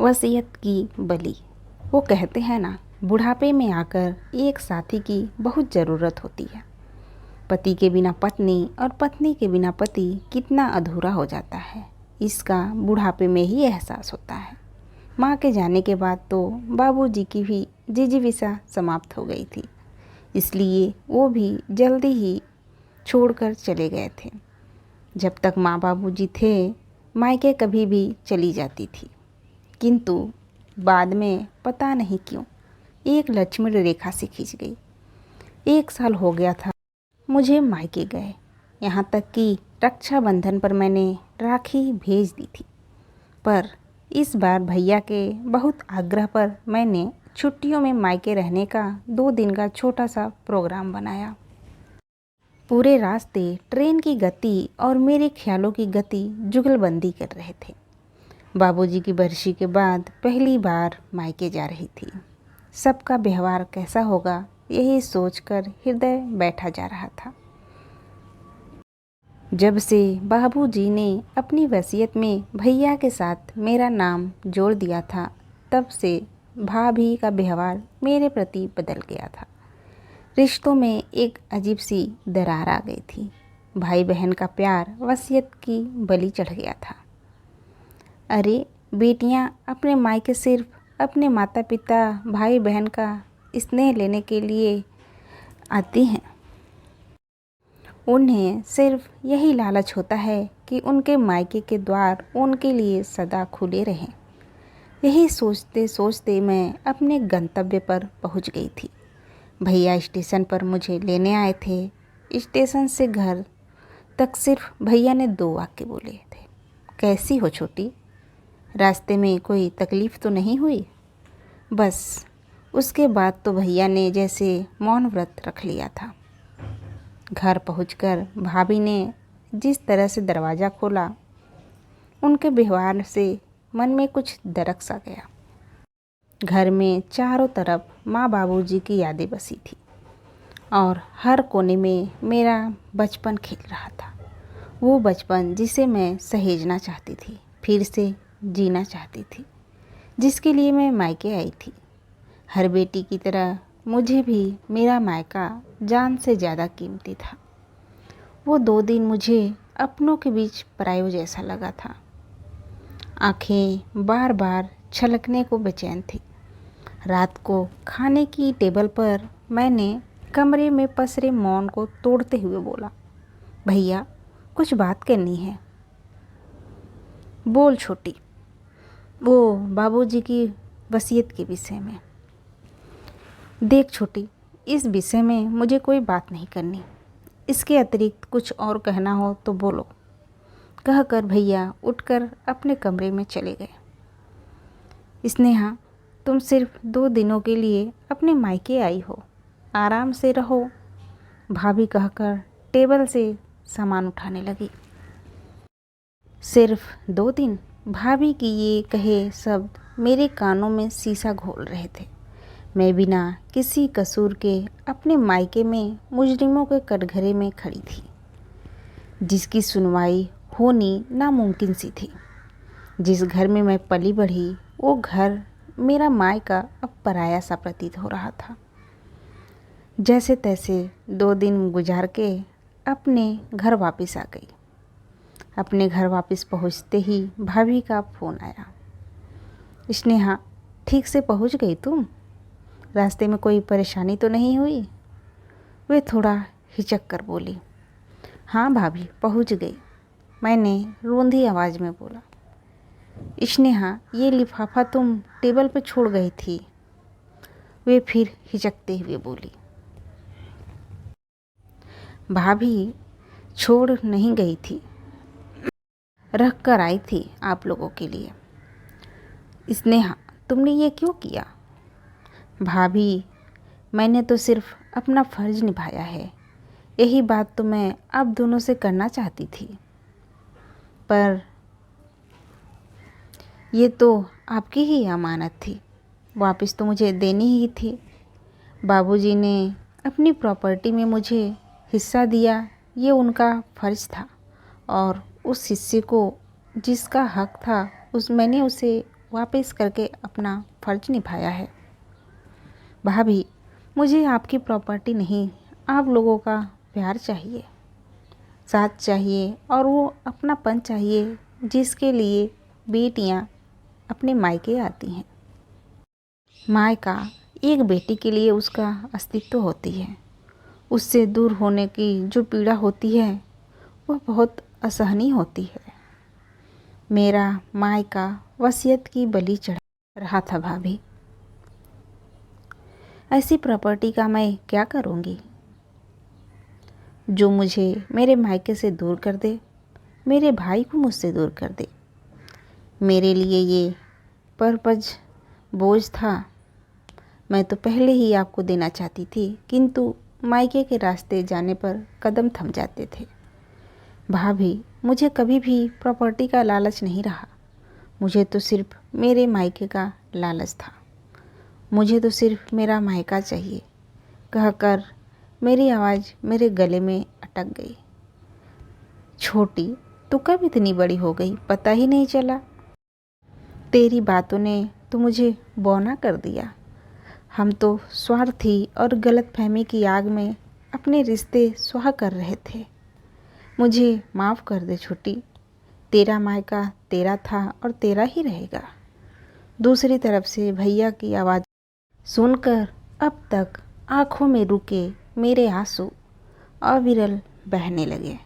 वसीयत की बलि। वो कहते हैं ना, बुढ़ापे में आकर एक साथी की बहुत ज़रूरत होती है। पति के बिना पत्नी और पत्नी के बिना पति कितना अधूरा हो जाता है, इसका बुढ़ापे में ही एहसास होता है। माँ के जाने के बाद तो बाबूजी की भी जिजीविसा समाप्त हो गई थी, इसलिए वो भी जल्दी ही छोड़कर चले गए थे। जब तक माँ बाबूजी थे, मायके कभी भी चली जाती थी, किंतु बाद में पता नहीं क्यों एक लक्ष्मण रेखा से खींच गई। 1 साल हो गया था मुझे मायके गए, यहाँ तक कि रक्षाबंधन पर मैंने राखी भेज दी थी। पर इस बार भैया के बहुत आग्रह पर मैंने छुट्टियों में मायके रहने का 2 दिन का छोटा सा प्रोग्राम बनाया। पूरे रास्ते ट्रेन की गति और मेरे ख्यालों की गति जुगलबंदी कर रहे थे। बाबूजी की बरसी के बाद पहली बार मायके जा रही थी। सबका व्यवहार कैसा होगा, यही सोचकर हृदय बैठा जा रहा था। जब से बाबूजी ने अपनी वसीयत में भैया के साथ मेरा नाम जोड़ दिया था, तब से भाभी का व्यवहार मेरे प्रति बदल गया था। रिश्तों में एक अजीब सी दरार आ गई थी। भाई बहन का प्यार वसीयत की बलि चढ़ गया था। अरे बेटियां अपने मायके सिर्फ अपने माता पिता भाई बहन का स्नेह लेने के लिए आती हैं। उन्हें सिर्फ यही लालच होता है कि उनके मायके के द्वार उनके लिए सदा खुले रहें। यही सोचते सोचते मैं अपने गंतव्य पर पहुंच गई थी। भैया स्टेशन पर मुझे लेने आए थे। स्टेशन से घर तक सिर्फ भैया ने 2 वाक्य बोले थे। कैसी हो छोटी? रास्ते में कोई तकलीफ़ तो नहीं हुई? बस उसके बाद तो भैया ने जैसे मौन व्रत रख लिया था। घर पहुंचकर भाभी ने जिस तरह से दरवाज़ा खोला, उनके व्यवहार से मन में कुछ दरक सा गया। घर में चारों तरफ माँ बाबूजी की यादें बसी थी और हर कोने में मेरा बचपन खेल रहा था। वो बचपन जिसे मैं सहेजना चाहती थी, फिर से जीना चाहती थी, जिसके लिए मैं मायके आई थी। हर बेटी की तरह मुझे भी मेरा मायका जान से ज़्यादा कीमती था। वो 2 दिन मुझे अपनों के बीच परायो जैसा लगा था। आँखें बार बार छलकने को बेचैन थी। रात को खाने की टेबल पर मैंने कमरे में पसरे मौन को तोड़ते हुए बोला, भैया कुछ बात करनी है। बोल छोटी। वो बाबूजी की वसीयत के विषय में। देख छोटी, इस विषय में मुझे कोई बात नहीं करनी। इसके अतिरिक्त कुछ और कहना हो तो बोलो, कहकर भैया उठकर अपने कमरे में चले गए। स्नेहा, तुम सिर्फ 2 दिनों के लिए अपने मायके आई हो, आराम से रहो, भाभी कहकर टेबल से सामान उठाने लगी। सिर्फ 2 दिन? भाभी की ये कहे शब्द मेरे कानों में शीशा घोल रहे थे। मैं बिना किसी कसूर के अपने मायके में मुजरिमों के कटघरे में खड़ी थी, जिसकी सुनवाई होनी नामुमकिन सी थी। जिस घर में मैं पली बढ़ी, वो घर मेरा मायका अब पराया सा प्रतीत हो रहा था। जैसे तैसे 2 दिन गुजार के अपने घर वापस आ गई। अपने घर वापस पहुंचते ही भाभी का फ़ोन आया। स्नेहा, ठीक से पहुंच गई तुम? रास्ते में कोई परेशानी तो नहीं हुई? वे थोड़ा हिचक कर बोली। हाँ भाभी, पहुंच गई, मैंने रूंधी आवाज़ में बोला। स्नेहा, ये लिफाफा तुम टेबल पर छोड़ गई थी। वे फिर हिचकते हुए बोली। भाभी, छोड़ नहीं गई थी, रख कर आई थी आप लोगों के लिए। स्नेहा, तुमने ये क्यों किया? भाभी, मैंने तो सिर्फ अपना फ़र्ज़ निभाया है। यही बात तो मैं आप दोनों से करना चाहती थी, पर ये तो आपकी ही अमानत थी, वापस तो मुझे देनी ही थी। बाबूजी ने अपनी प्रॉपर्टी में मुझे हिस्सा दिया, ये उनका फ़र्ज़ था, और उस हिस्से को जिसका हक था मैंने उसे वापस करके अपना फ़र्ज निभाया है। भाभी, मुझे आपकी प्रॉपर्टी नहीं, आप लोगों का प्यार चाहिए, साथ चाहिए और वो अपनापन चाहिए जिसके लिए बेटियां अपने मायके आती हैं। मायका एक बेटी के लिए उसका अस्तित्व होती है। उससे दूर होने की जो पीड़ा होती है वह बहुत असहनीय होती है। मेरा मायका वसीयत की बलि चढ़ा रहा था भाभी। ऐसी प्रॉपर्टी का मैं क्या करूँगी जो मुझे मेरे मायके से दूर कर दे, मेरे भाई को मुझसे दूर कर दे। मेरे लिए ये परपज बोझ था। मैं तो पहले ही आपको देना चाहती थी, किंतु मायके के रास्ते जाने पर कदम थम जाते थे। भाभी, मुझे कभी भी प्रॉपर्टी का लालच नहीं रहा। मुझे तो सिर्फ मेरे मायके का लालच था। मुझे तो सिर्फ मेरा मायका चाहिए कहकर मेरी आवाज़ मेरे गले में अटक गई। छोटी, तू कब इतनी बड़ी हो गई, पता ही नहीं चला। तेरी बातों ने तो मुझे बौना कर दिया। हम तो स्वार्थी और गलतफहमी की आग में अपने रिश्ते स्वाह कर रहे थे। मुझे माफ़ कर दे छोटी। तेरा मायका तेरा था और तेरा ही रहेगा। दूसरी तरफ से भैया की आवाज़ सुनकर अब तक आँखों में रुके मेरे आंसू अविरल बहने लगे।